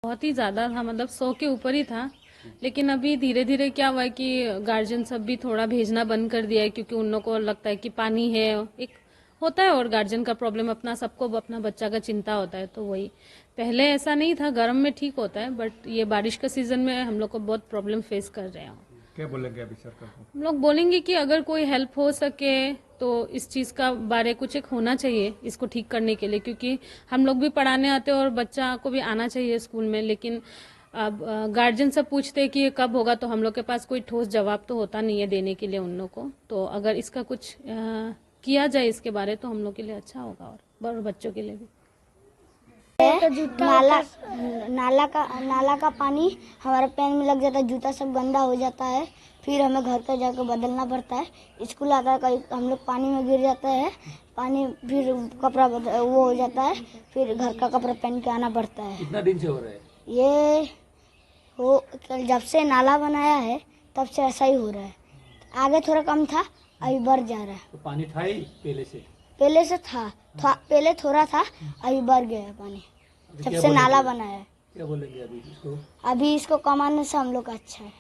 बहुत ही ज़्यादा था, मतलब 100 के ऊपर ही था। लेकिन अभी धीरे धीरे क्या हुआ है कि गार्जियन सब भी थोड़ा भेजना बंद कर दिया है, क्योंकि उन लोगों को लगता है कि पानी है एक होता है, और गार्जियन का प्रॉब्लम अपना, सबको अपना बच्चा का चिंता होता है। तो वही, पहले ऐसा नहीं था, गर्म में ठीक होता है, बट ये बारिश का सीजन में हम लोग को बहुत प्रॉब्लम फेस कर रहे हैं। क्या बोलेंगे अभी सरकार को? हम लोग बोलेंगे कि अगर कोई हेल्प हो सके तो इस चीज़ का बारे कुछ एक होना चाहिए इसको ठीक करने के लिए, क्योंकि हम लोग भी पढ़ाने आते हैं और बच्चा को भी आना चाहिए स्कूल में। लेकिन अब गार्जियन सब पूछते हैं कि ये कब होगा, तो हम लोग के पास कोई ठोस जवाब तो होता नहीं है देने के लिए उन लोग को। तो अगर इसका कुछ किया जाए इसके बारे, तो हम लोग के लिए अच्छा होगा और बच्चों के लिए भी। नाला का पानी हमारे पैर में लग जाता है, जूता सब गंदा हो जाता है, फिर हमें घर पे जाकर बदलना पड़ता है। स्कूल आता है, कहीं हम लोग पानी में गिर जाता है, पानी फिर कपड़ा वो हो जाता है, फिर घर का कपड़ा पहन के आना पड़ता है। कितना दिन से हो रहा है ये जब से नाला बनाया है तब से ऐसा ही हो रहा है। आगे थोड़ा कम था, अभी बढ़ जा रहा है। तो पानी था ही पहले से था पहले थोड़ा था, अभी बढ़ गया है पानी जब से नाला बना है। क्या बोलेंगे अभी इसको? अभी इसको कमाने से हम लोग का अच्छा है।